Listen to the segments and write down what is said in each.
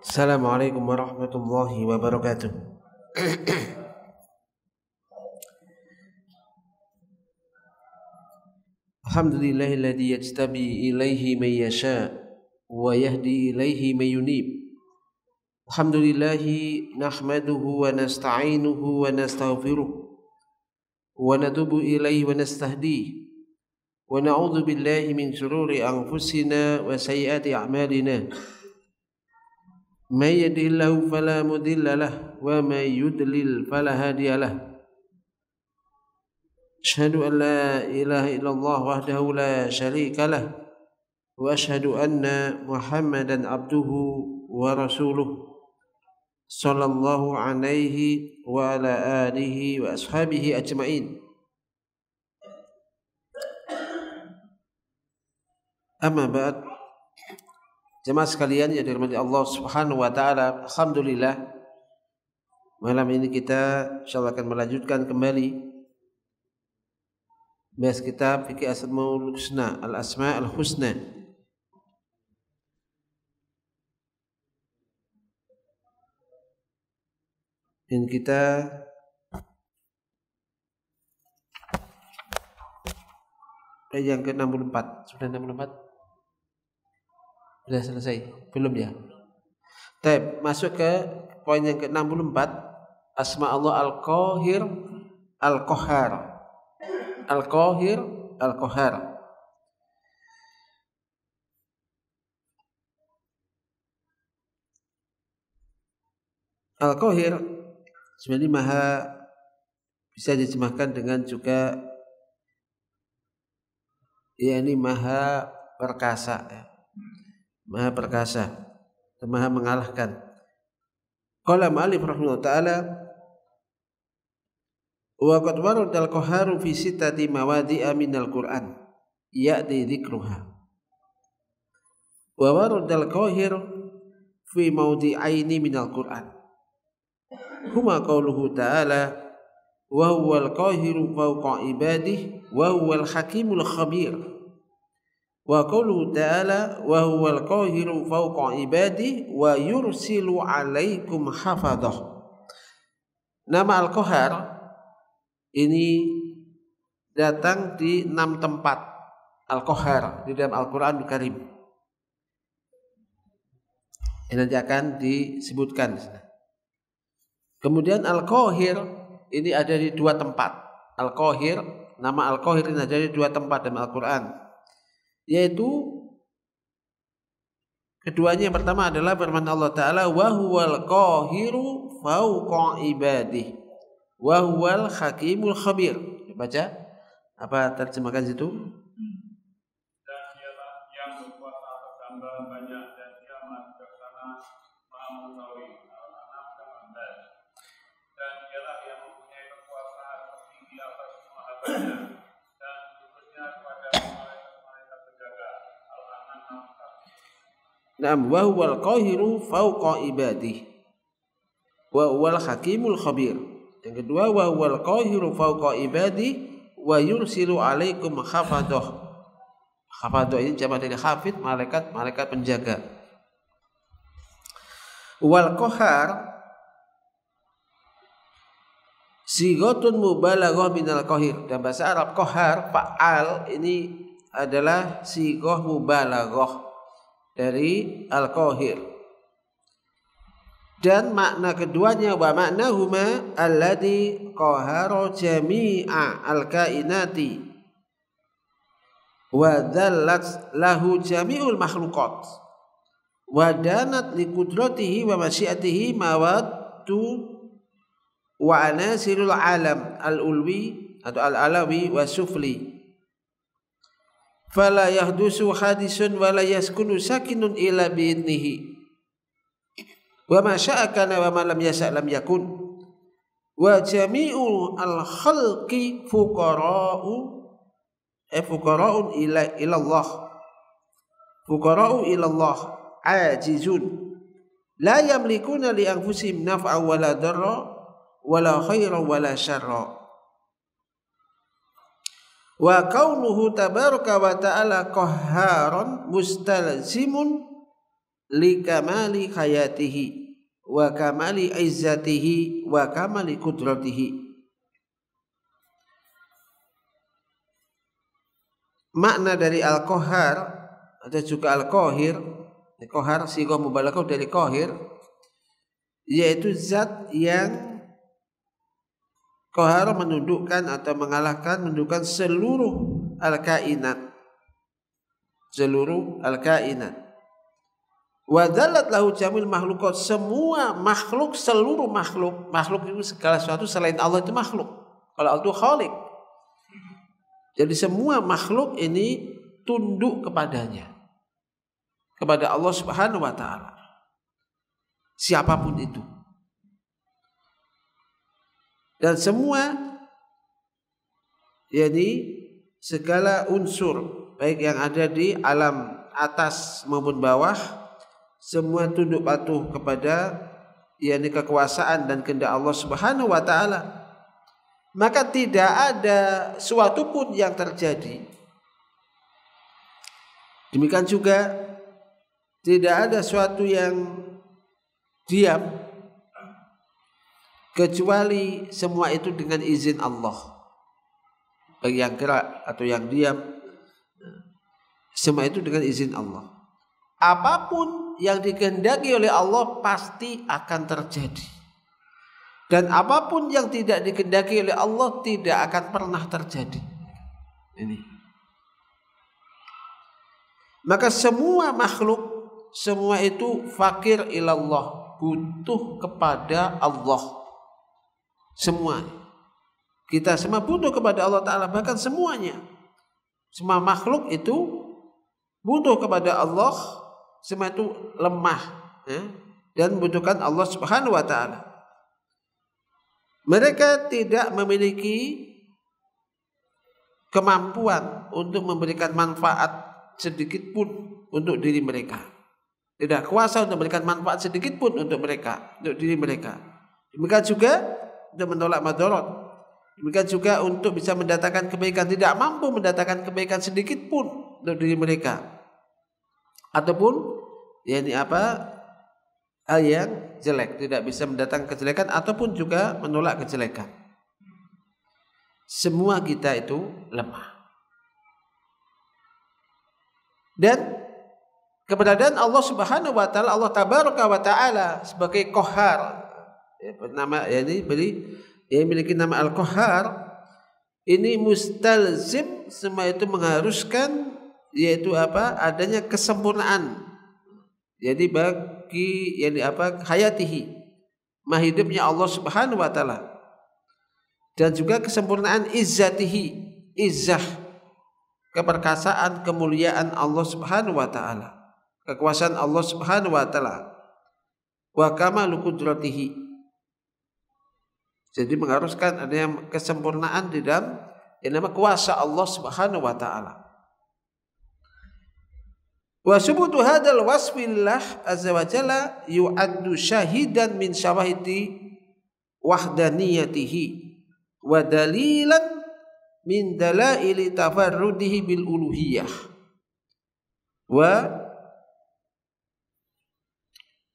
Assalamualaikum warahmatullahi wabarakatuh. Alhamdulillahilladzi yajtabi ilaihi man yasha wa yahdi ilaihi man yunib. Alhamdulillahi nahmaduhu wa nasta'inuhu wa nastaghfiruh wa natubu ilaihi wa nastahdihi wa na'udzu billahi min shururi anfusina wa sayyiati a'malina. Man yahdihillahu fala mudilla lahu wa man yudlil fala hadiya lahu. Asyhadu an la ilaha illallah wahdahu la syarika lahu wa asyhadu anna Muhammadan abduhu wa rasuluh sallallahu alaihi wa ala alihi wa ashabihi ajmain. Amma ba'd. Jemaah sekalian yang dirahmati Allah Subhanahu wa taala, alhamdulillah malam ini kita insyaallah akan melanjutkan kembali bahas kitab Fikih Asmaul Husna, Al-Asma'ul Husna. Dan kita yang ke-64, sudah 64? Sudah selesai? Belum ya? Baik, masuk ke poin yang ke-64, Asma Allah Al-Qahir, Al-Qahhar. Al-Qahir, Al-Qahhar. Al-Qahir sebenarnya maha, bisa diterjemahkan dengan juga yakni maha perkasa ya. Maha perkasa, maha mengalahkan. Qala ma'alif rahimahullah ta'ala wa qad warada al-qahharu fi sittati mawadi'a minal Qur'an ya'ti dzikruha wa warada al-qahhir fi mawdi'aini minal Qur'an huma qauluhu ta'ala wa huwal qahiru fawqa ibadihi wa huwal hakimul khabir wa qauluhu ta'ala wa huwal qahiru fawqa ibadihi wa yursilu 'alaikum hafadhah. Nama Al-Qahhar ini datang di 6 tempat Al-Qahhar di dalam Al-Qur'an Al-Karim. Ini nanti akan disebutkan. Kemudian Al-Qahir ini ada di 2 tempat. Al-Qahir, nama Al-Qahir ini ada di 2 tempat dalam Al-Qur'an. Yaitu keduanya, yang pertama adalah firman Allah Ta'ala wa huwal qahiru fawqa ibadihi wa huwal hakimul khabir. Baca apa terjemahkan situ? Dan dialah yang berkuasa atas hamba banyak dan dia maha bijaksana, maha mengetahui. Al-An'am 18. Dan dialah yang mempunyai kekuasaan tertinggi atas semua hambanya dan tugasnya kepada malaikat penjaga. Al-An'am 1. Naam, wa huwal qahiru fawqa ibadihi wa huwal hakimul khabir. Yang kedua, wa huwal qahiru fawqa ibadihi wa yursilu 'alaikum hafadhah. Hafadhah ini jamak dari hafid, malaikat penjaga. Wal qahhar sighatun mubalaghah minal qahir. Dalam bahasa Arab qahhar, fa'al ini adalah sighah mubalaghah dari al-qahir. Dan makna keduanya wa maknahuma alladzi qahara jami'a al-kainati wa dzallat lahu jami'ul makhluqat wa danat li qudratihi wa masyiatihi mawaddu wa anasirul alam al-ulwi atau al-alawi wa sufli fala yahdusu hadisun wa la yaskunu sakinun illa bi'idnihi wa ma syaa kana wa ma lam yasha' lam yakun wa jami'u al-khalqi fuqara'un ila Allah fuqara'u ila Allah ajizun la yamlikuna li anfusihim naf'a wala darra wala khaira wala syarra wa kaunuhu tabaraka wa ta'ala qahharan mustalzimun li kamali hayatihi wa kamali izzatihi wa kamali qudratihi. Makna dari al-qahhar atau juga al-qahir, qahar sighah mubalaghah dari qahir, yaitu zat yang qahar menundukkan atau menundukkan seluruh al-kainat, wa dalat lahu jamil makhlukat, semua makhluk, seluruh makhluk itu segala sesuatu selain Allah itu makhluk. Kalau Allah itu khaliq, jadi semua makhluk ini tunduk kepadanya, kepada Allah Subhanahu wa ta'ala, siapapun itu. Dan semua, yakni segala unsur baik yang ada di alam atas maupun bawah, semua tunduk patuh kepada yakni kekuasaan dan kehendak Allah Subhanahu wa ta'ala. Maka tidak ada suatu pun yang terjadi. Demikian juga tidak ada suatu yang diam, kecuali semua itu dengan izin Allah. Bagi yang gerak atau yang diam, semua itu dengan izin Allah. Apapun yang dikehendaki oleh Allah pasti akan terjadi. Dan apapun yang tidak dikehendaki oleh Allah tidak akan pernah terjadi. Ini. Maka semua makhluk, semua itu fakir ilallah, butuh kepada Allah. Semua. Kita semua butuh kepada Allah Ta'ala, bahkan semuanya. Semua makhluk itu butuh kepada Allah, semua itu lemah, ya, dan membutuhkan Allah Subhanahu wa ta'ala. Mereka tidak memiliki kemampuan untuk memberikan manfaat sedikit pun untuk diri mereka. Tidak kuasa untuk memberikan manfaat sedikit pun untuk mereka, untuk diri mereka. Demikian juga untuk menolak madarat. Demikian juga untuk bisa mendatangkan kebaikan, tidak mampu mendatangkan kebaikan sedikit pun untuk diri mereka. Ataupun yakni hal yang jelek, tidak bisa mendatangkan kejelekan ataupun juga menolak kejelekan. Semua kita itu lemah. Dan keberadaan Allah Subhanahu wa taala, Allah Tabaraka wa taala sebagai Qahhar, bernama memiliki nama Al-Qahhar, ini mustalzim, semua itu mengharuskan yaitu adanya kesempurnaan. Jadi bagi hayatihi, hidupnya Allah Subhanahu wa taala, dan juga kesempurnaan izzatihi, izzah, keperkasaan, kemuliaan Allah Subhanahu wa taala, kekuasaan Allah Subhanahu wa taala, wa kamalu qudratihi. Jadi mengharuskan adanya kesempurnaan di dalam yang nama kuasa Allah Subhanahu wa taala. Wa subutu hadzal wasfillah azza wa jalla yu'addu syahidan min syawahidi wahdaniyatihi wa dalilan min dalaili tafarrudihi bil uluhiyah wa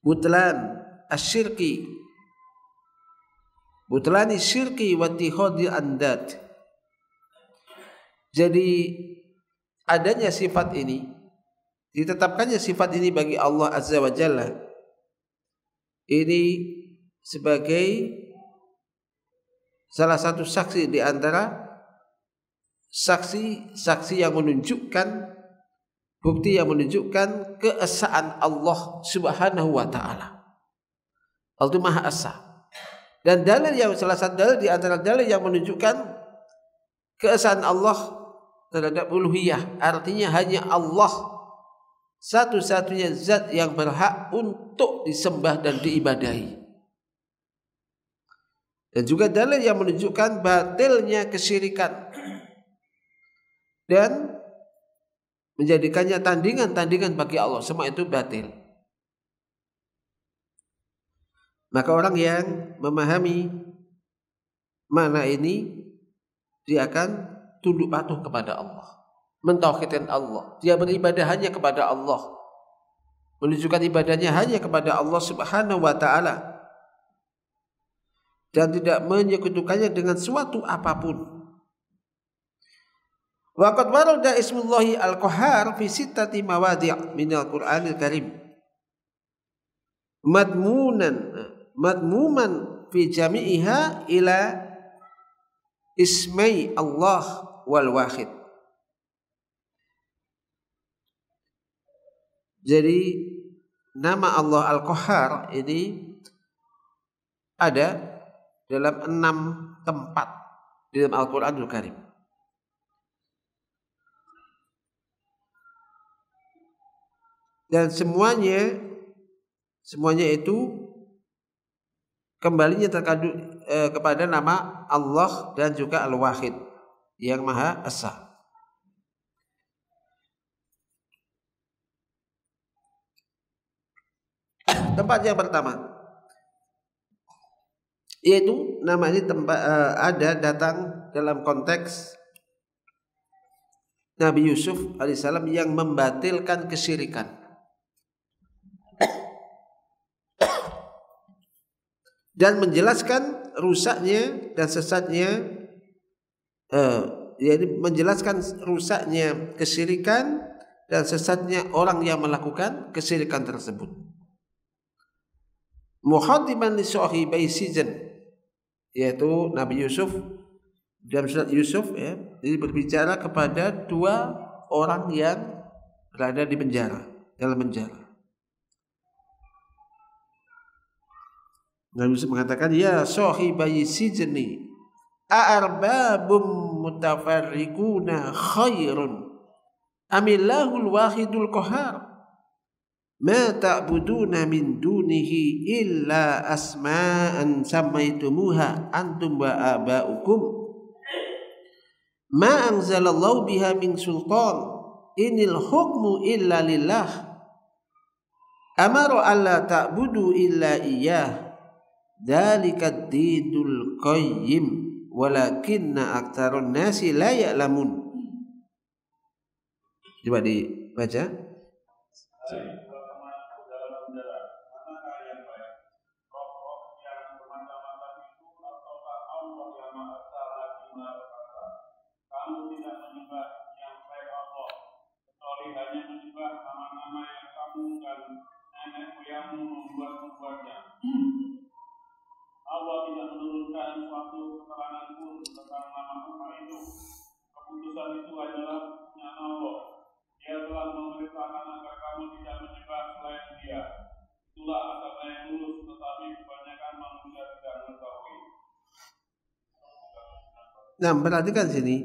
butlan asyirki, butlani syirki wa tihadil andad. Jadi adanya sifat ini, ditetapkannya sifat ini bagi Allah Azza wa Jalla, ini sebagai salah satu saksi di antara saksi-saksi yang menunjukkan, bukti yang menunjukkan keesaan Allah Subhanahu wa taala. Allah itu Maha Esa. Dan dalil yang salah satu dalil di antara dalil yang menunjukkan keesaan Allah terhadap uluhiyah, artinya hanya Allah satu-satunya zat yang berhak untuk disembah dan diibadahi. Dan juga dalil yang menunjukkan batilnya kesyirikan dan menjadikannya tandingan-tandingan bagi Allah, semua itu batil. Maka orang yang memahami makna ini, dia akan tunduk patuh kepada Allah, mentauhidkan Allah, dia beribadah hanya kepada Allah, menunjukkan ibadahnya hanya kepada Allah Subhanahu wa taala dan tidak menyekutukannya dengan suatu apapun. Wa qad warada ismullahi al-qahhar fi sittati mawadhi' minal Qur'anil Karim. Madmuman fi jami'iha ila ismai Allah wal wahid. Jadi nama Allah Al-Qahhar ini ada dalam 6 tempat di dalam Al-Qur'anul Karim. Dan semuanya itu kembalinya terkandung kepada nama Allah dan juga Al-Wahid yang Maha Esa. Tempat yang pertama yaitu nama ini ada datang dalam konteks Nabi Yusuf alaihissalam yang membatalkan kesyirikan. Dan menjelaskan rusaknya dan sesatnya, menjelaskan rusaknya kesyirikan dan sesatnya orang yang melakukan kesyirikan tersebut. Mukhatiban li sahibai sijn, yaitu Nabi Yusuf dalam surat Yusuf ya, jadi berbicara kepada 2 orang yang berada di penjara, dalam penjara. Nabi Yusuf mengatakan, ya sahibai sijni a'arbabum mutafarriquna khairun amillahul wahidul qahhar ma ta'buduna min dunihi illa asma'an sammaitumuha antum wa aba'ukum ma anzalallahu biha min sultan inil hukmu illa lillah amara alla ta'budu illa iyyah dzalikad dinul qayyim walakinna aktsarun nasi la ya'lamun. Coba dibaca. Kamu tidak menyembah yang selain Allah, kecuali hanya menyembah nama-nama yang kamu dan nenek moyangmu membuat-buatnya. Allah tidak menurunkan suatu keterangan pun tentang nama-nama itu. Keputusan itu adalah punya Allah. Dia telah memerintahkan agar kamu tidak menyembah selain Dia. Itulah agama yang lurus, tetapi kebanyakan manusia tidak mengetahui. Nah, perhatikan sini.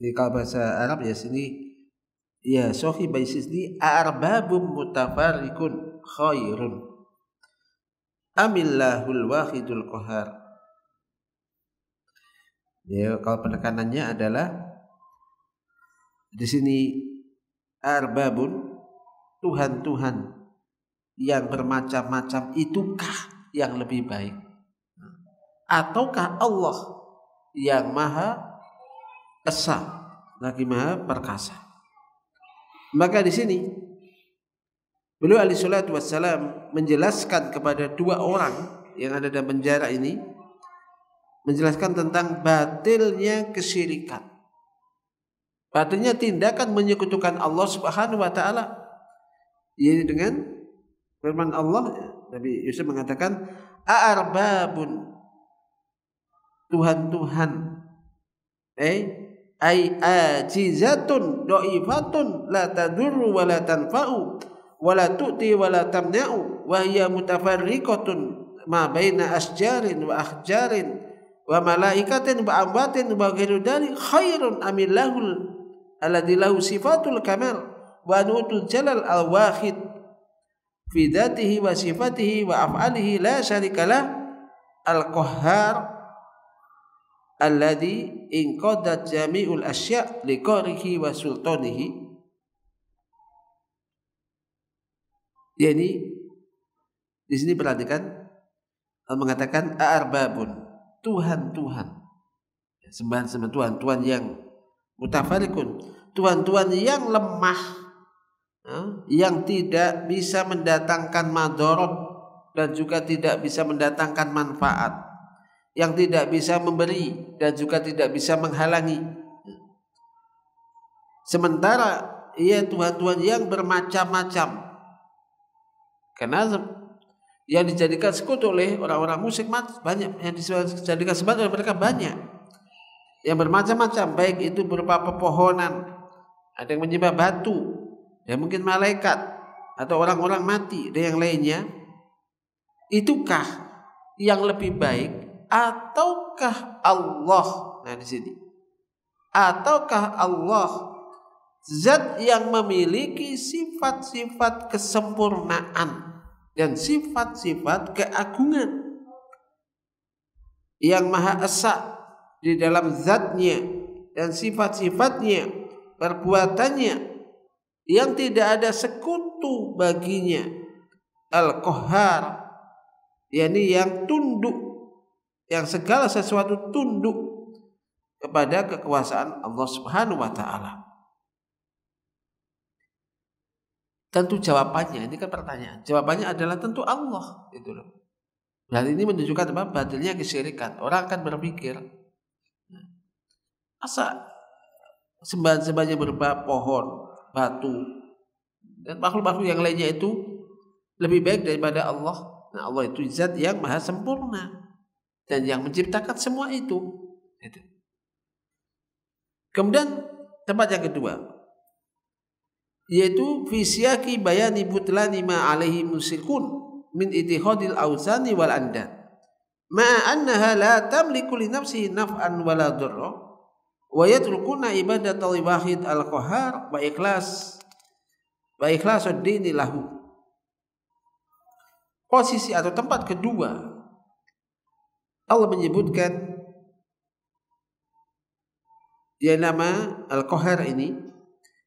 Di kalau bahasa Arab ya sini, ya sahibai sijni arbabum mutafarriqun khairun amillahul wahidul qahhar. Ya, kalau penekanannya adalah di sini arbabun, Tuhan-Tuhan yang bermacam-macam itukah yang lebih baik? Ataukah Allah yang Maha Esa lagi Maha Perkasa? Maka di sini beliau alaihi salatu wassalam menjelaskan kepada 2 orang yang ada dalam penjara ini, menjelaskan tentang batilnya kesyirikan, batilnya tindakan menyekutukan Allah Subhanahu wa taala. Ini dengan firman Allah, Nabi Yusuf mengatakan a'arbabun, Tuhan-Tuhan ay ajizatun dha'ifatun la tadurru wa la tanfa'u wa la tu'ti wa la tamna'u wa hiya mutafarriqatun ma baina asjarin wa ahjarin wa malaikatin wa amwatin wa ghairu dzalik khairun amillahul alladzi lahu sifatul kamal wa nutul jalal al-wahid fi dzatihi wa sifatihi wa af'alihi la syarikalah al-qahhar alladzi inqadat jami'ul asya' liqarihi wa sultanihi. Yani di sini perhatikan Allah mengatakan a'arbabun, Tuhan-Tuhan, sembahan-sembahan Tuhan-Tuhan yang mutafarriqun, Tuhan-Tuhan yang lemah yang tidak bisa mendatangkan madarat dan juga tidak bisa mendatangkan manfaat, yang tidak bisa memberi dan juga tidak bisa menghalangi. Sementara ia Tuhan-Tuhan yang bermacam-macam. Karena yang dijadikan sekutu oleh orang-orang musyrik banyak, yang dijadikan sembah oleh mereka banyak, yang bermacam-macam, baik itu berupa pepohonan, ada yang menyembah batu, ya mungkin malaikat atau orang-orang mati dan yang lainnya. Itukah yang lebih baik ataukah Allah? Nah di sini, ataukah Allah zat yang memiliki sifat-sifat kesempurnaan dan sifat-sifat keagungan, yang Maha Esa di dalam zatnya dan sifat-sifatnya, perbuatannya, yang tidak ada sekutu baginya, Al-Qahhar, yakni yang tunduk, yang segala sesuatu tunduk kepada kekuasaan Allah Subhanahu wa taala. Tentu jawabannya, ini kan pertanyaan, jawabannya adalah tentu Allah, itu loh. Dan ini menunjukkan apa? Batilnya kesyirikan. Orang akan berpikir, masa sembahan-sembahannya berupa pohon, batu, dan makhluk-makhluk yang lainnya itu lebih baik daripada Allah? Nah, Allah itu zat yang maha sempurna dan yang menciptakan semua itu. Kemudian tempat yang kedua, yaitu fi siyaqi bayani butlani ma alaihi musyrikun min ittihadil awsani wal andad ma annaha la tamliku li nafsihi naf'an wala dharra wa yatrukuna ibadatal wahid al-qahhar wa ikhlasud dini lahu. Posisi atau tempat kedua, Allah menyebutkan yang nama al-qahhar ini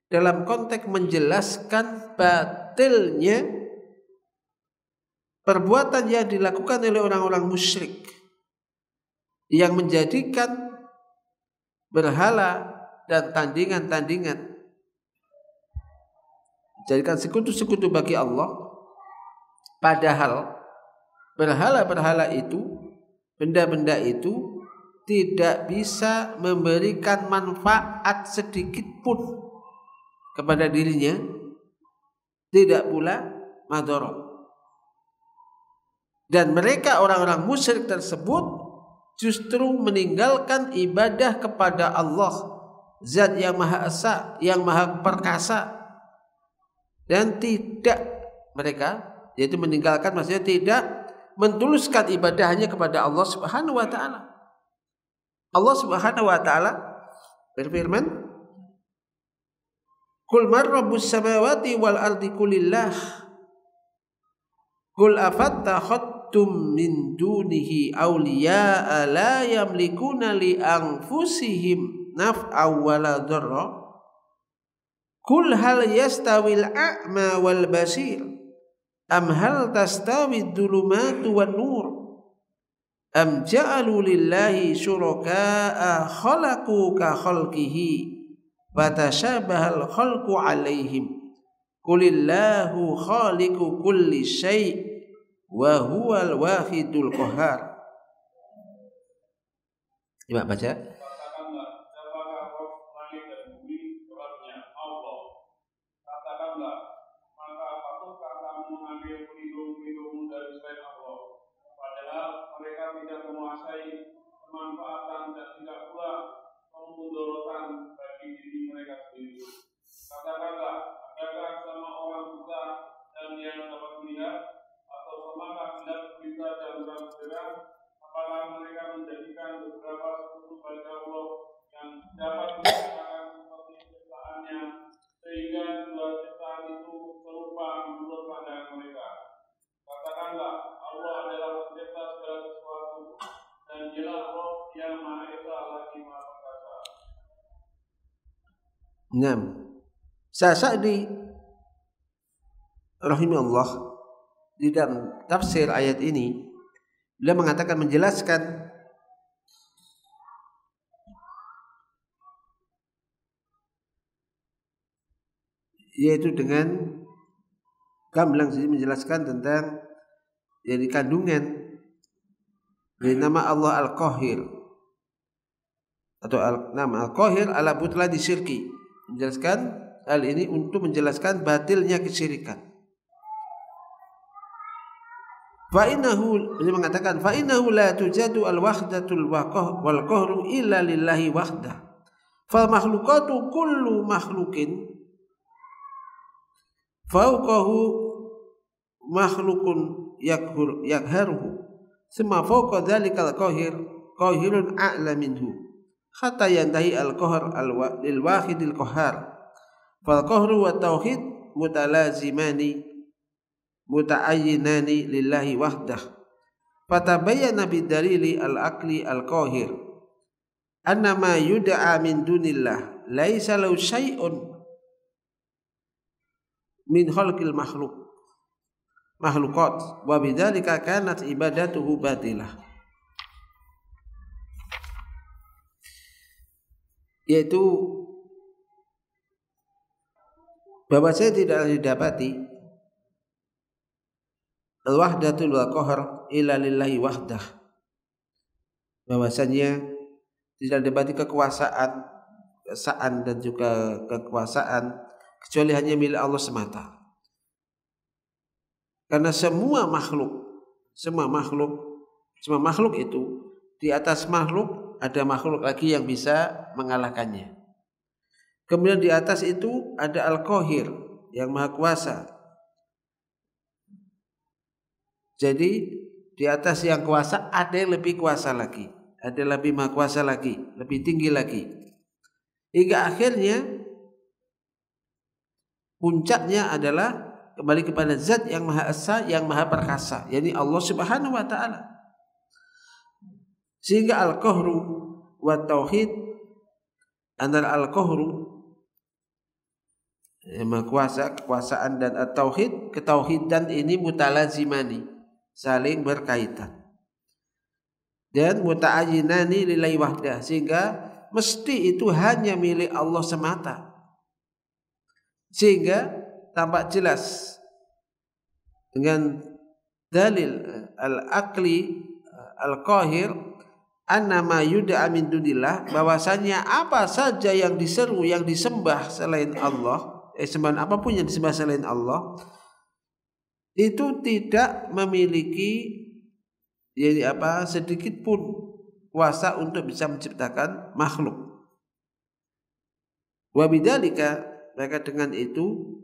dalam konteks menjelaskan batilnya perbuatan yang dilakukan oleh orang-orang musyrik yang menjadikan berhala dan tandingan-tandingan, menjadikan sekutu-sekutu bagi Allah, padahal berhala-berhala itu, benda-benda itu tidak bisa memberikan manfaat sedikit pun kepada dirinya, tidak pula madarat. Dan mereka orang-orang musyrik tersebut justru meninggalkan ibadah kepada Allah, zat yang maha esa, yang maha perkasa, dan tidak mereka, yaitu meninggalkan maksudnya tidak mentuluskan ibadahnya kepada Allah Subhanahu wa taala. Allah Subhanahu wa taala berfirman, Qul man rabbus samawati wal ardi qulillah Qul afattakhadtum min dunihi awliya'a la yamlikuna li anfusihim naf'aw wala dharra Qul hal yastawil a'ma wal basir am hal tastawid dhulumatu wan nur am ja'alu lillahi syuraka'a khalaqu ka khalqihi fatashabahal khalqu alaihim qulillahu khaliqu kulli syai' wa huwal wahidul qahhar. Coba baca. Katakanlah, siapakah Rabb langit dan bumi? Rabbnya Allah. Katakanlah, maka patukah kamu mengambil pelindung-pelindung dari selain Allah, padahal mereka tidak menguasai kemanfaatan dan tidak pula memudorotan bagi diri mereka sendiri. Katakanlah, adakah sama orang buta dan yang dapat melihat, atau semakah melihat berita dan terang-terang? Apakah mereka menjadikan beberapa sekutu bagi Allah yang dapat menciptakan seperti ciptaannya, sehingga dua ciptaan itu serupa menurut pandangan mereka? Katakanlah, Allah adalah pencipta segala sesuatu, dan Dialah Rabb yang Maha Esa lagi Maha Perkasa. 6. Sa'di rahimahullah di dalam tafsir ayat ini, beliau mengatakan, menjelaskan yaitu dengan gamblang menjelaskan tentang jadi kandungan dari nama Allah Al-Qahir atau nama Al-Qahir ala butlani syirki, menjelaskan hal ini untuk menjelaskan batilnya kesyirikan. Fa'innahu, dia mengatakan fa'innahu la tujadu al-wahdatul wal qahru illa lillahi wahdah. Fal makhlukatu kullu makhlukin fauqahu makhlukun yakharuhu thumma fawqa dhalikal qahirun a'la minhu hatta yantahi al-qahr lil wahidil qahhar. Fal qahru wa tauhid mutalazimani muta'ayyinani lillahi wahdah. Fatabayyana bidalili al-aqli al-qahir anna ma yud'a min dunillah laisa lahu syai'un min khalqil makhluqat wa bidzalika kanat ibadatuhu batilah. Yaitu bahwasanya tidak didapati al-wahdatul qahr illa lillahi wahdah, bahwasanya tidak didapati kekuasaan dan juga kekuasaan kecuali hanya milik Allah semata. Karena semua makhluk itu di atas makhluk ada makhluk lagi yang bisa mengalahkannya. Kemudian di atas itu ada Al-Qahir yang maha kuasa. Jadi di atas yang kuasa ada yang lebih kuasa lagi, ada yang lebih maha kuasa lagi, lebih tinggi lagi. Hingga akhirnya puncaknya adalah kembali kepada zat yang maha esa, yang maha perkasa, yakni Allah Subhanahu wa taala. Sehingga al-qahru wa tauhid, antara al-qahru maha kuasa, kekuasaan, dan at-tauhid, ketauhidan ini mutalazimani, saling berkaitan, dan muta'ayyinani lillahi wahdah, sehingga mesti itu hanya milik Allah semata. Sehingga tampak jelas dengan dalil al-aqli al-qahir anna ma yud'a min dunillah, bahwasanya apa saja yang diseru, yang disembah selain Allah, sembahan apapun yang disembah selain Allah itu tidak memiliki sedikit pun kuasa untuk bisa menciptakan makhluk. Wa bidzalika, maka dengan itu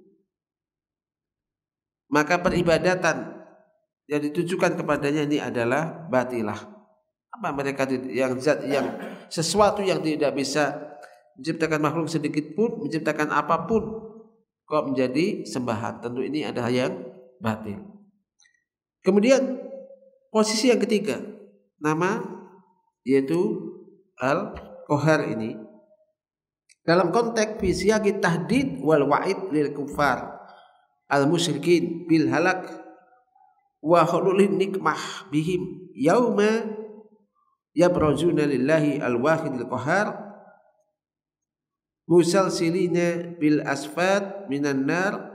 maka peribadatan yang ditujukan kepadanya ini adalah batilah. Apa mereka yang sesuatu yang tidak bisa menciptakan makhluk sedikit pun, menciptakan apapun kok menjadi sembahan, tentu ini adalah yang batil. Kemudian posisi yang ketiga, nama yaitu al-qahar ini dalam konteks fisiyaki tahdid wal wa'id lil kufar al-musyrikin bil halak wa hululin nikmah bihim yauma yabrazuna lillahi al-wahidil qahar musalsilina bil asfad minan nar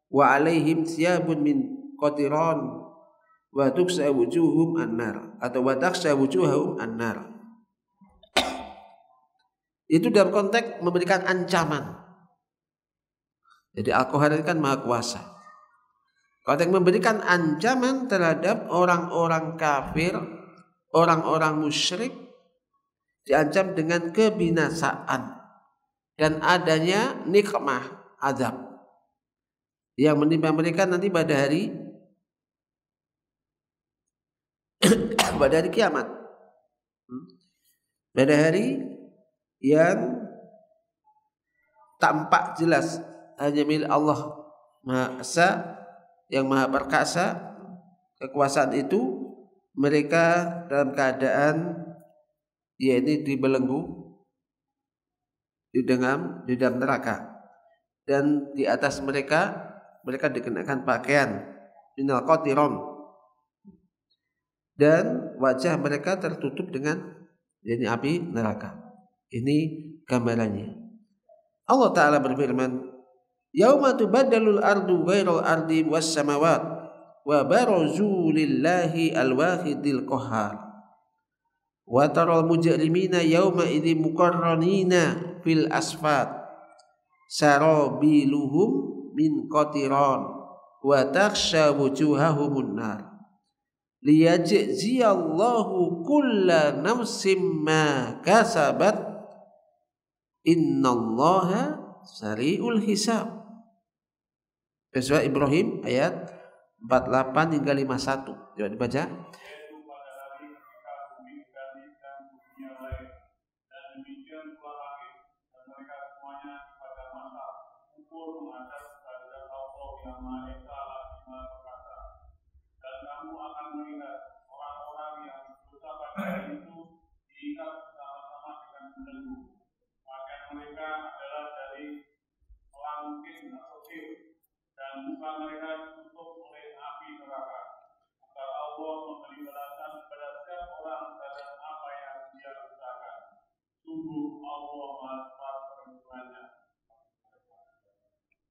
wa alaihim thiyabun min qatiran wa tuksa wujuhum an-nar atau wa taksa wujuhum an-nar. Itu dalam konteks memberikan ancaman. Jadi Al-Qahar ini kan maha kuasa. Konteks memberikan ancaman terhadap orang-orang kafir, orang-orang musyrik, diancam dengan kebinasaan dan adanya nikmah, azab yang menimpa mereka nanti pada hari kiamat, pada hari yang tampak jelas hanya milik Allah Maha Esa, yang Maha Perkasa. Kekuasaan itu mereka dalam keadaan yakni dibelenggu di dalam neraka, dan di atas mereka dikenakan pakaian minal qatiron, dan wajah mereka tertutup dengan yakni api neraka. Ini gambarannya. Allah Ta'ala berfirman, Yauma tubaddalul ardu ghairal ardi was samawat wa barazu lillahi al-wahidil qahhar. Wa taral mujrimina yauma idzin muqarranina fil asfat sarabiluhum min qatiran wa takhsha wujuhahumun nar liyajziyallahu kulla nafsin ma kasabat innallaha sari'ul hisab. Surah Ibrahim ayat 48 hingga 51. Coba dibaca.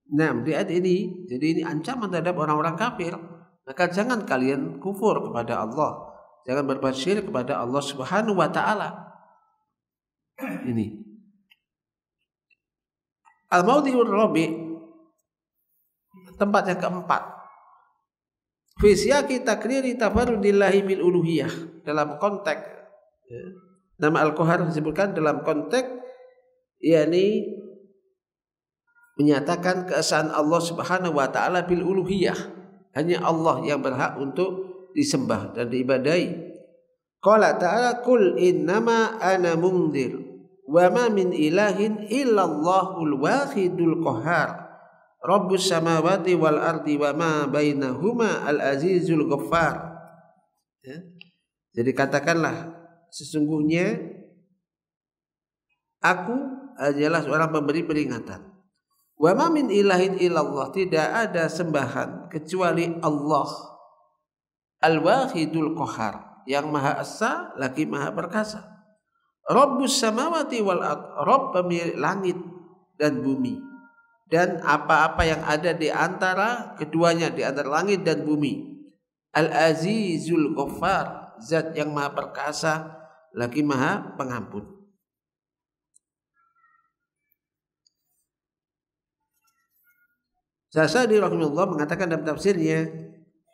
Nah, di ayat ini, jadi ini ancaman terhadap orang-orang kafir. Maka jangan kalian kufur kepada Allah, jangan berbuat syirik kepada Allah Subhanahu wa taala. Ini Al-Mawdi'ur Rabi', tempat yang keempat. Fi siyaqi takriri tafarrudillahi bil uluhiyah, dalam konteks nama Al-Qahhar disebutkan dalam konteks yakni menyatakan keesaan Allah Subhanahu wa taala bil uluhiyah, hanya Allah yang berhak untuk disembah dan diibadahi. Qala ta'ala qul innama ana mundhir wa ma min ilahin illallahul wahidul qahhar rabbus samawati wal ardi wa ma bainahuma al azizul ghaffar. Ya. Jadi katakanlah, sesungguhnya aku adalah seorang pemberi peringatan. Wa ma min ilahin illallah, tidak ada sembahan kecuali Allah al-wahidul qahhar, yang maha esa lagi maha perkasa. Rabbus samawati wal ard, Rabb pemilik langit dan bumi dan apa-apa yang ada di antara keduanya, di antara langit dan bumi. Al-azizul ghaffar, zat yang maha perkasa lagi maha pengampun. Sa'di rahimahullah mengatakan dalam tafsirnya,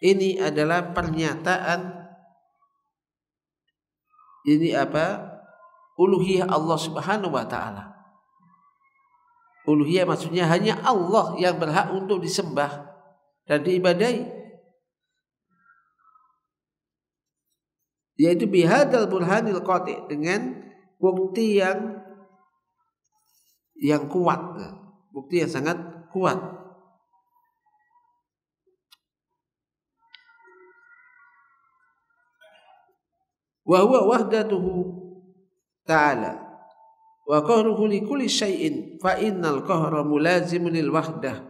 ini adalah pernyataan uluhiyah Allah Subhanahu wa taala. Uluhiyah maksudnya hanya Allah yang berhak untuk disembah dan diibadahi. Yaitu bihadal burhanil qati', dengan bukti yang kuat, bukti yang sangat kuat. Wa huwa wahdatuhu ta'ala wa qahruhu li kulli syai'in fa innal qahra mulazimun lil wahdah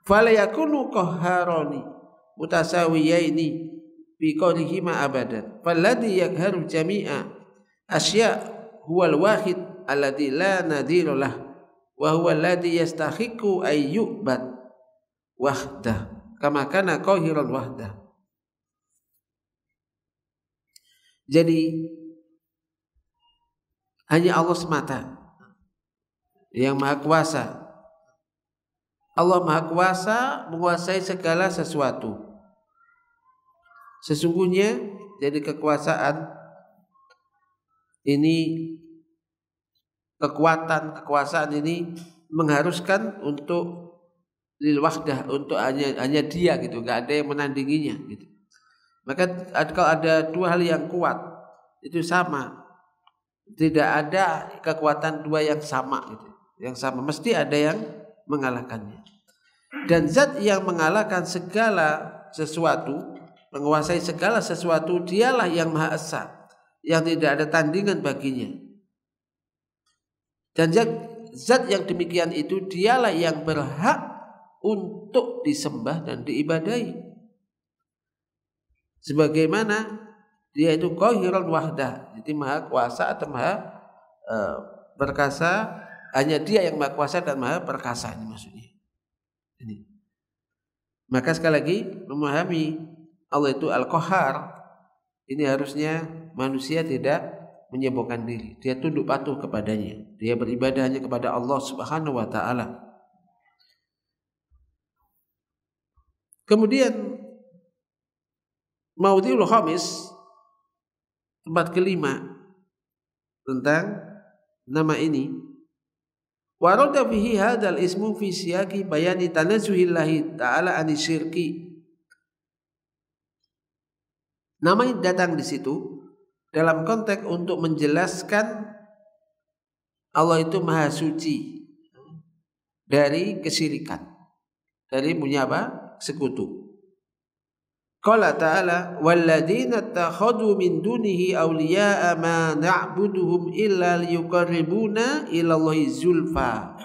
fala yakunu qahharani mutasawiyaini fi qawlihima abadan falladhi yakharu jami'a asya' huwal wahid alladhi la nadhira lah wa huwa alladhi yastahiqu ay yu'bad wahdah kama kana qahiran wahdah. Jadi hanya Allah semata yang maha kuasa. Allah maha kuasa menguasai segala sesuatu. Sesungguhnya jadi kekuasaan ini, kekuasaan ini mengharuskan untuk lil wahdah, untuk hanya dia gitu, nggak ada yang menandinginya gitu. Maka kalau ada dua hal yang kuat itu sama, tidak ada kekuatan dua yang sama gitu. Yang sama mesti ada yang mengalahkannya. Dan zat yang mengalahkan segala sesuatu, menguasai segala sesuatu, dialah yang maha esa, yang tidak ada tandingan baginya. Dan zat yang demikian itu dialah yang berhak untuk disembah dan diibadahi. Sebagaimana dia itu qahiran wahdah, jadi maha kuasa atau maha perkasa Hanya Dia yang Maha Kuasa dan Maha Perkasa, ini maksudnya. Ini. Maka sekali lagi memahami Allah itu Al-Qahhar, ini harusnya manusia tidak menyembuhkan diri. Dia tunduk patuh kepadanya. Dia beribadah hanya kepada Allah Subhanahu wa taala. Kemudian Maudhi'ul Khamis, tempat kelima tentang nama ini. Warada fihi hadzal ismu fi siyaqi bayani tanazzuhillahi ta'ala anisyirki. Nama ini datang di situ dalam konteks untuk menjelaskan Allah itu maha suci dari kesyirikan, dari punya apa? Sekutu. Qala ta'ala walladzina takhadhu min dunihi awliya'a ma na'buduhum illa liyuqarribuna ilallahi zulfa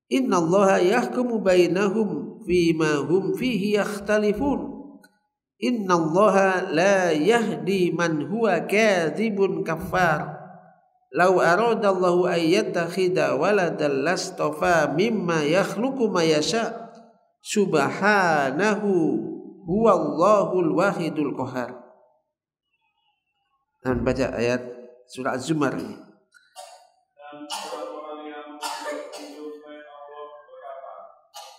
innallaha yahkumu bainahum fima hum fihi yakhtalifun innallaha la yahdi man huwa kadzibun kaffar law aradallahu an yattakhidha waladan lastafa mimma yakhluqu ma yasha subhanahu huwallahul wahidul qahhar. Dan baca ayat surah Az-Zumar ini. Dan orang-orang yang hidup selain Allah berkata,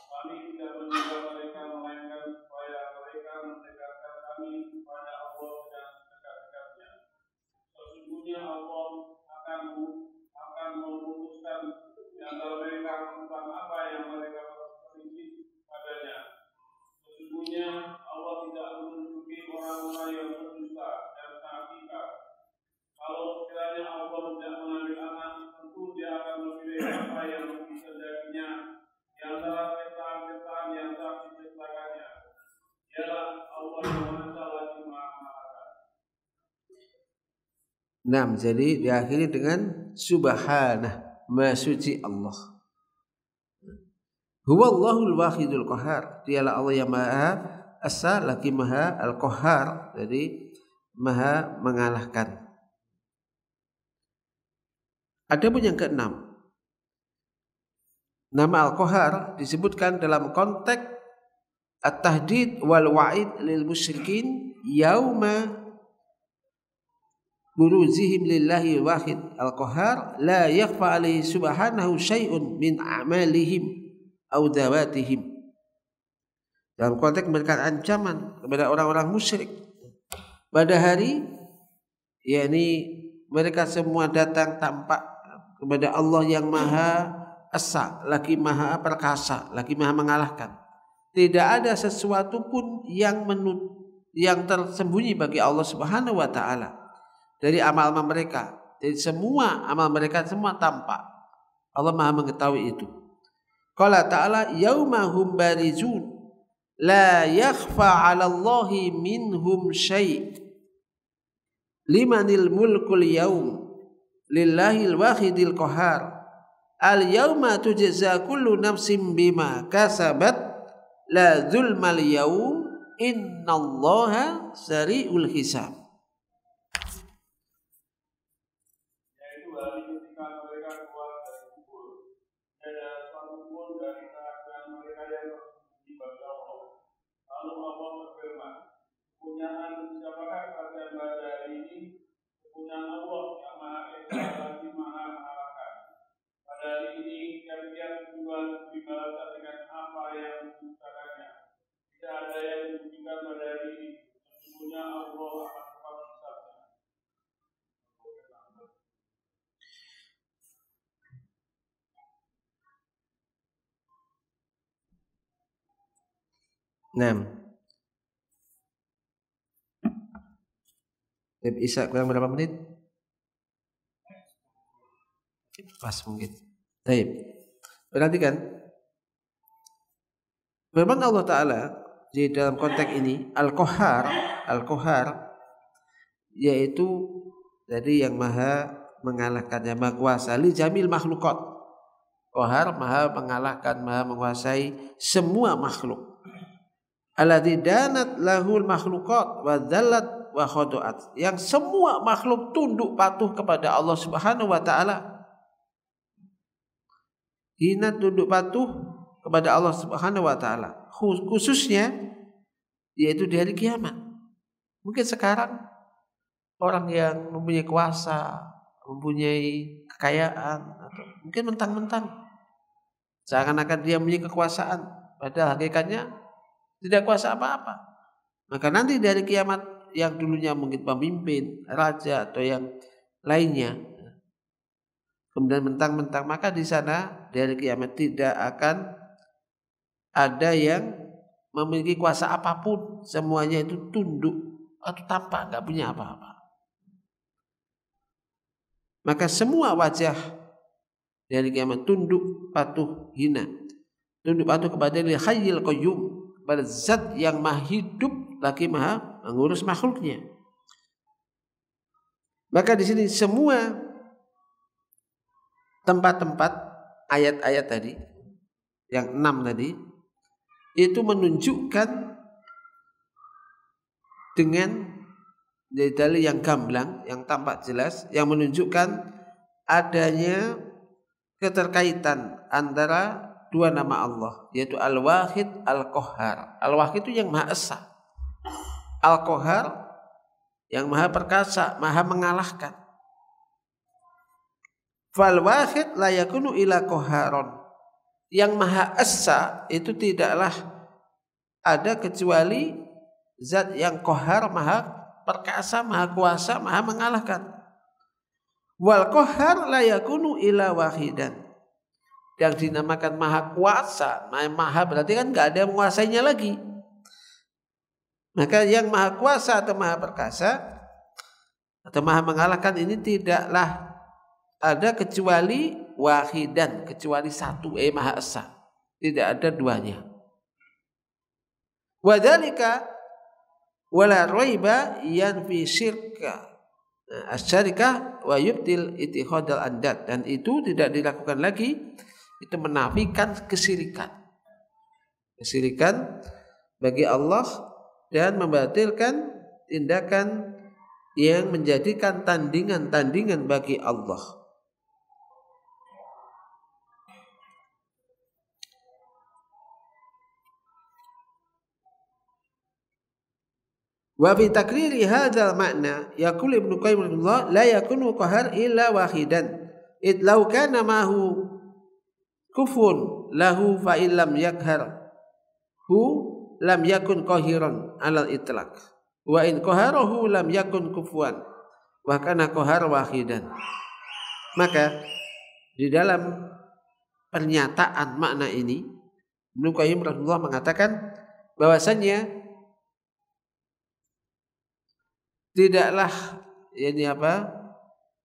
kami tidak menyembah mereka melainkan supaya mereka mendekatkan kami kepada Allah dan dekat-dekatnya. Sesungguhnya Allah akan memutuskan di antara mereka tentang apa yang mereka berselisih padanya. Sesungguhnya Allah tidak menunjuki orang-orang yang berdusta dan kafir. Kalau sekiranya Allah tidak mengambil anak, tentu Dia akan memilih apa yang dikehendakinya di antara ciptaan-ciptaan yang telah diciptakannya. Dialah Allah yang Maha Esa lagi Maha Mengalah. Nah, jadi diakhiri dengan subhanah, maha suci Allah. Huwallahul wahidul qahhar. Dialah Allah yang Maha Esa lagi Maha Al-Qahhar, jadi Maha mengalahkan. Adapun yang keenam, nama Al-Qahhar disebutkan dalam konteks at-tahdid wal wa'id lil musyrikin yauma buruzihim lillahi wahid al-qahhar la yakhfa alaihi subhanahu syai'un min a'malihim aw dawatihim. Dalam konteks memberikan ancaman kepada orang-orang musyrik pada hari, yakni mereka semua datang tampak kepada Allah yang Maha Esa, lagi Maha Perkasa, lagi Maha mengalahkan. Tidak ada sesuatu pun yang tersembunyi bagi Allah Subhanahu wa taala dari amal-amal mereka. Jadi semua amal mereka semua tampak. Allah Maha mengetahui itu. Qala ta'ala yaumahum barizun la yakhfa 'ala Allahi minhum syai' limanil mulkul yaum lillahil wahidil qahhar al yauma tujza kullu nafsin bima kasabat la zulmal yaum innallaha sari'ul hisab. Yaitu hari ketika mereka keluar dari kubur, ada suatu pun dari keadaan mereka yang tersembunyi bagi Allah. Lalu Allah berfirman, kepunyaan siapakah kerajaan pada hari ini? Kepunyaan Allah yang Maha Esa lagi Maha Mengalahkan. Pada hari ini tiap-tiap tujuan dibalaskan dengan apa yang diciptakannya. Tidak ada yang dirugikan pada hari ini. Sesungguhnya Allah akan tepat hisabnya. Isa kurang berapa menit? Pas mungkin. Baik. Perhatikan firman Allah Ta'ala di dalam konteks ini Al-Qahhar yaitu dari yang Maha mengalahkan, yang Maha Kuasa li jamil makhlukat. Qahhar Maha mengalahkan, Maha menguasai semua makhluk. Alladzi danat lahul makhlukat wa dzallat wa khadu'at, yang semua makhluk tunduk patuh kepada Allah Subhanahu wa taala. hina tunduk patuh kepada Allah Subhanahu wa taala, khususnya yaitu di hari kiamat. Mungkin sekarang orang yang mempunyai kuasa, mempunyai kekayaan, atau mungkin mentang-mentang seakan-akan dia mempunyai kekuasaan, padahal hakikatnya tidak kuasa apa-apa. Maka nanti dari kiamat yang dulunya mungkin pemimpin, raja atau yang lainnya, kemudian mentang-mentang, maka di sana dari kiamat tidak akan ada yang memiliki kuasa apapun, semuanya itu tunduk atau tampak nggak punya apa-apa. Maka semua wajah dari kiamat tunduk patuh hina, tunduk patuh kepada Al-Hayyul Qayyum, kepada zat yang maha hidup lagi maha mengurus makhluknya. Maka di sini semua tempat-tempat ayat-ayat tadi yang 6 tadi itu menunjukkan dengan dalil yang gamblang, yang tampak jelas, yang menunjukkan adanya keterkaitan antara dua nama Allah, yaitu Al-Wahid, Al-Qahhar. Al-Wahid itu yang Maha Esa, Al-Qahhar yang Maha Perkasa, Maha mengalahkan. Fal-Wahid la yakunu ila qahharon. Yang Maha Esa itu tidaklah ada kecuali zat yang Qahhar, Maha Perkasa, Maha Kuasa, Maha mengalahkan. Wal Qahhar la yakunu ila wahidan. Yang dinamakan Maha Kuasa, Maha berarti kan nggak ada yang menguasainya lagi. Maka yang Maha Kuasa atau Maha Perkasa atau Maha mengalahkan ini tidaklah ada kecuali wahidan, kecuali satu, Maha Esa. Tidak ada duanya. Wa dzalika wala raiba yanfi syirka asyarikah wa yubtil ittihadal andad, dan itu tidak dilakukan lagi, itu menafikan kesirikan bagi Allah dan membatalkan tindakan yang menjadikan tandingan-tandingan bagi Allah. Wa fi takriri hadzal makna yaqul Ibnu Qayyim rahimahullah la yakunu qahar illa wahidan id law kana mahu kufun lahu fa illam yakhar hu lam yakun qahiran alal itlaq wa in qaharahu lam yakun kufuan wa kana qahar wahidan. Maka di dalam pernyataan makna ini Ibnu Qayyim rahimahullah mengatakan bahwasanya tidaklah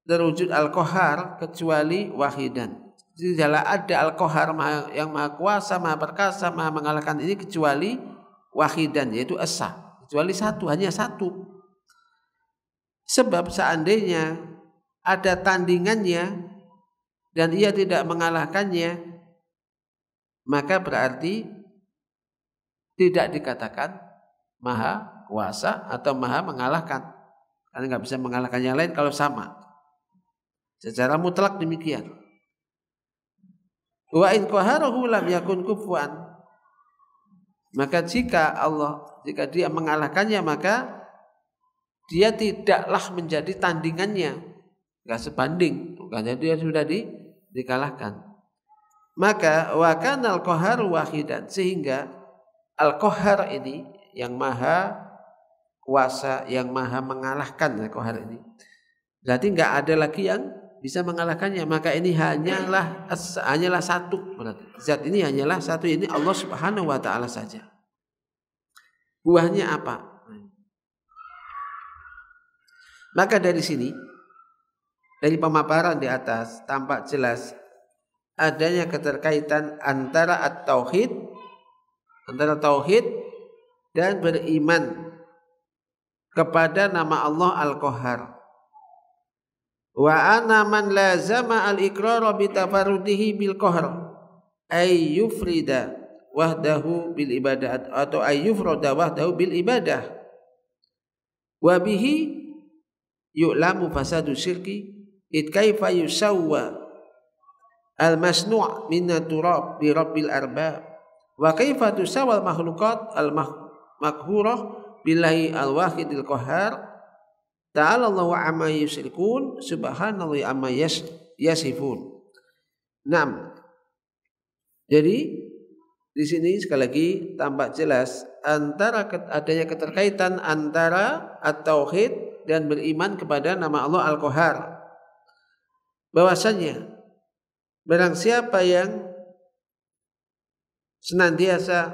terwujud Al-Qahhar kecuali wahidan. Tidaklah ada Al-Qahhar yang Maha Kuasa, Maha Perkasa, Maha mengalahkan ini kecuali wahidan, yaitu Esa, kecuali satu, hanya satu. Sebab seandainya ada tandingannya dan ia tidak mengalahkannya, maka berarti tidak dikatakan Maha Kuasa atau Maha mengalahkan. Karena nggak bisa mengalahkan yang lain kalau sama. Secara mutlak demikian. Wa in qaharahu lam yakun kufuwan. Maka jika dia mengalahkannya, maka dia tidaklah menjadi tandingannya, nggak sebanding, karena dia sudah dikalahkan. Maka wa kana al-qahharu wahidan, sehingga al-qahhar ini yang Maha Kuasa, yang Maha mengalahkan, Al-Qahhar ini berarti nggak ada lagi yang bisa mengalahkannya. Maka ini hanyalah satu, berarti zat ini hanyalah satu, ini Allah Subhanahu wa taala saja. Buahnya apa? Maka dari sini, dari pemaparan di atas tampak jelas adanya keterkaitan antara tauhid dan beriman kepada nama Allah Al-Qahhar. Wa ana man lazama al-iqrara bi tafarrudihi bil qahr ay yufrida wahdahu bil ibadah atau ay yufrada wahdahu bil ibadah wa bihi yu'lamu fasadu syirki id kaifa yusawwa al-masnu' min turab bi rabbil arbab wa kaifa tusawal makhluqat al-makhurah billahi al-wahidil qahhar ta'ala Allahu amma yusyrikun subhanallahi amma yasifun. Jadi di sini sekali lagi tampak jelas antara adanya keterkaitan antara at-tauhid dan beriman kepada nama Allah Al-Qahhar. Bahwasanya barang siapa yang senantiasa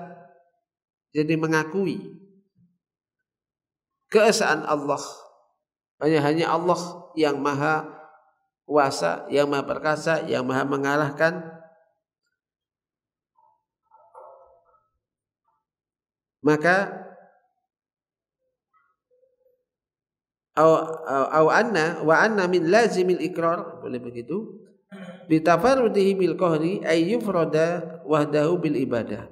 jadi mengakui keesaan Allah, hanya Allah yang maha kuasa, yang maha perkasa, yang maha mengalahkan, maka anna min lazimil ikrar, boleh begitu, bitafarrudihi bil qahri ay yufrada wahdahu bil ibadah.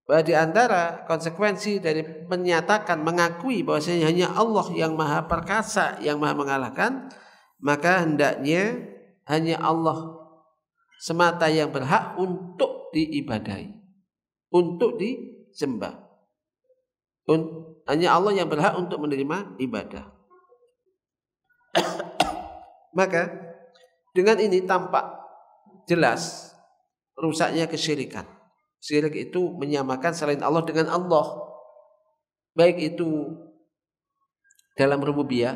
Bahwa di antara konsekuensi dari menyatakan mengakui bahwasanya hanya Allah yang maha perkasa, yang maha mengalahkan, maka hendaknya hanya Allah semata yang berhak untuk diibadahi, untuk disembah. Hanya Allah yang berhak untuk menerima ibadah. Maka dengan ini tampak jelas rusaknya kesyirikan. Syirik itu menyamakan selain Allah dengan Allah, baik itu dalam rububiyah,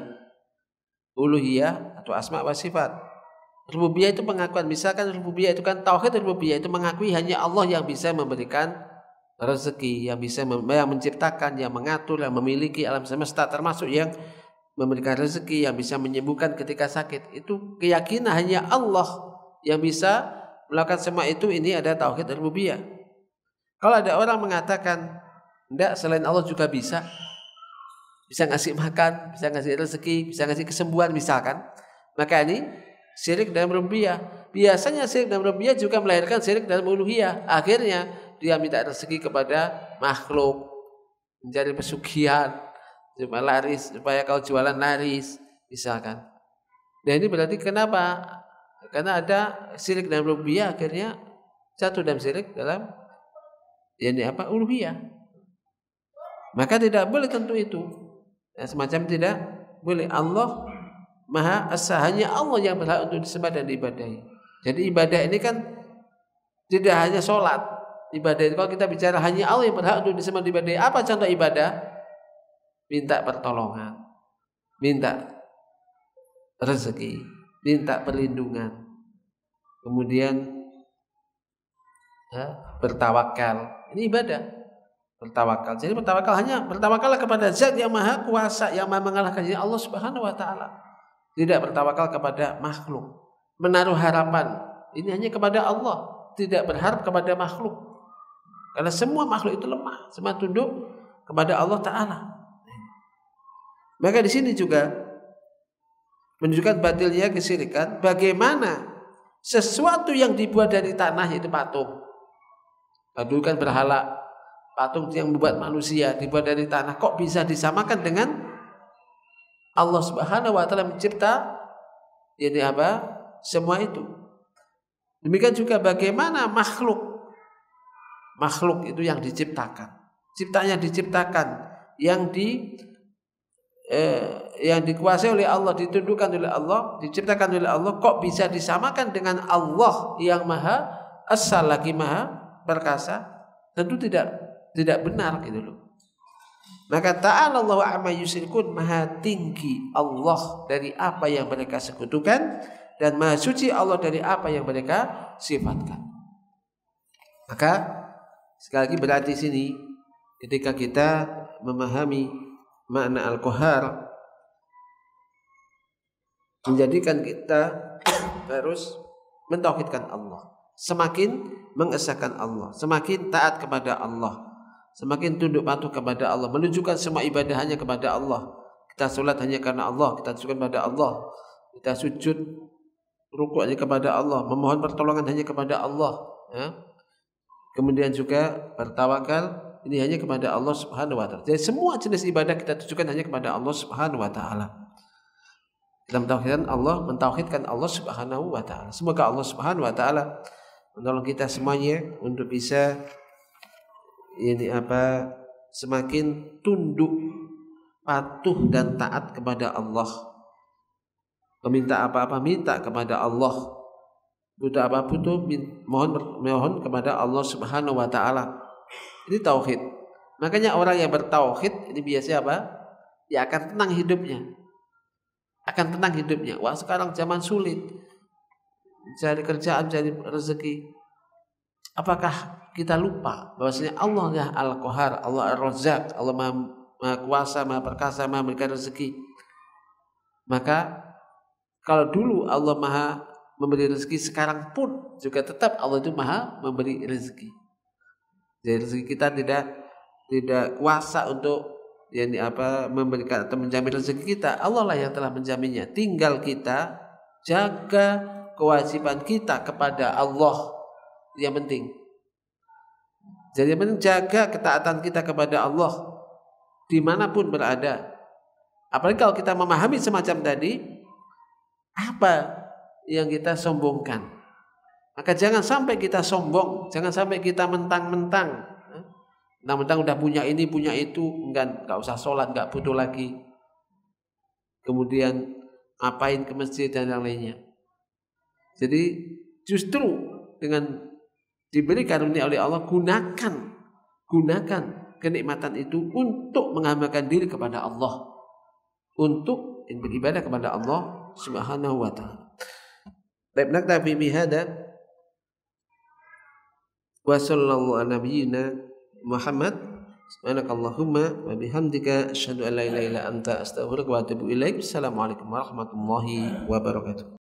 uluhiyah atau asma wa sifat. Rububiyah itu pengakuan, misalkan rububiyah itu kan tauhid rububiyah itu mengakui hanya Allah yang bisa memberikan rezeki, yang bisa yang menciptakan, yang mengatur, yang memiliki alam semesta, termasuk yang memberikan rezeki, yang bisa menyembuhkan ketika sakit. Itu keyakinan hanya Allah yang bisa melakukan semua itu. Ini ada tauhid rububiyah. Kalau ada orang mengatakan enggak, selain Allah juga bisa ngasih makan, bisa ngasih rezeki, bisa ngasih kesembuhan misalkan, maka ini syirik dalam rububiyah. Biasanya syirik dalam rububiyah juga melahirkan syirik dalam uluhiyah. Akhirnya dia minta rezeki kepada makhluk, mencari pesugihan supaya laris, supaya kalau jualan laris misalkan. Dan ini berarti kenapa? Karena ada syirik dalam rububiyah, akhirnya jatuh dalam syirik dalam uluhiyah. Maka tidak boleh tentu itu. Semacam tidak boleh. Allah Maha Esa, hanya Allah yang berhak untuk disembah dan diibadahi. Jadi ibadah ini kan tidak hanya sholat. Ibadah itu kalau kita bicara hanya Allah yang berhak untuk disembah dan diibadahi. Apa contoh ibadah? Minta pertolongan, minta rezeki, minta perlindungan, kemudian bertawakal. Ini ibadah. Bertawakal. Jadi bertawakallah kepada Zat yang Maha Kuasa, yang Maha mengalahkan, Allah Subhanahu wa taala. Tidak bertawakal kepada makhluk. Menaruh harapan ini hanya kepada Allah, tidak berharap kepada makhluk. Karena semua makhluk itu lemah, semua tunduk kepada Allah taala. Maka di sini juga menunjukkan batilnya kesyirikan. Bagaimana sesuatu yang dibuat dari tanah, itu patung. Dulu kan berhala, patung yang membuat manusia dibuat dari tanah, kok bisa disamakan dengan Allah Subhanahu wa taala mencipta ini semua itu. Demikian juga bagaimana makhluk itu yang diciptakan, ciptanya diciptakan, yang dikuasai oleh Allah, ditundukkan oleh Allah, diciptakan oleh Allah, kok bisa disamakan dengan Allah yang Maha Esa lagi Maha Perkasa? Tentu tidak benar gitu loh. Maka ta'ala Allahu amma yusyrikun, maha tinggi Allah dari apa yang mereka sekutukan, dan maha suci Allah dari apa yang mereka sifatkan. Maka sekali lagi berarti sini ketika kita memahami makna Al-Qahhar, menjadikan kita harus mentauhidkan Allah, semakin mengesahkan Allah, semakin taat kepada Allah, semakin tunduk patuh kepada Allah, menunjukkan semua ibadah hanya kepada Allah. Kita sholat hanya karena Allah, kita sujud kepada Allah, kita sujud rukuk hanya kepada Allah, memohon pertolongan hanya kepada Allah, ya. Kemudian juga bertawakal ini hanya kepada Allah Subhanahu wa taala. Jadi semua jenis ibadah kita tujukan hanya kepada Allah Subhanahu wa taala. Dalam mentauhidkan Allah Subhanahu wa taala. Semoga Allah Subhanahu wa taala menolong kita semuanya untuk bisa semakin tunduk, patuh dan taat kepada Allah. Meminta apa-apa minta kepada Allah. Butuh apa butuh mohon kepada Allah Subhanahu wa taala. Ini tauhid. Makanya orang yang bertauhid ini biasanya apa? Ya akan tenang hidupnya. Wah, sekarang zaman sulit. Cari kerjaan, cari rezeki. Apakah kita lupa bahwasanya Allah ya Al-Qahar, Allah Ar-Razzaq, Allah Maha Kuasa, Maha Perkasa, Maha memberikan rezeki. Maka kalau dulu Allah Maha memberi rezeki, sekarang pun juga tetap Allah itu Maha memberi rezeki. Jadi rezeki kita tidak kuasa untuk memberikan atau menjamin rezeki kita. Allah lah yang telah menjaminnya. Tinggal kita jaga kewajiban kita kepada Allah, yang penting. Jadi yang penting jaga ketaatan kita kepada Allah dimanapun berada. Apalagi kalau kita memahami semacam tadi, apa yang kita sombongkan, maka jangan sampai kita sombong, jangan sampai kita mentang-mentang udah punya ini, punya itu, enggak usah sholat, enggak butuh lagi. Kemudian ngapain ke masjid dan yang lainnya. Jadi justru dengan diberi karunia oleh Allah, gunakan kenikmatan itu untuk menghambakan diri kepada Allah, untuk beribadah kepada Allah Subhanahu wa taala. Baik, naktafi bihada wa sallallahu ala nabiyyina Muhammad. Subhanakallahumma wa bihamdika asyhadu an la ilaha illa anta astaghfiruka wa atubu ilaik. Assalamualaikum warahmatullahi wabarakatuh.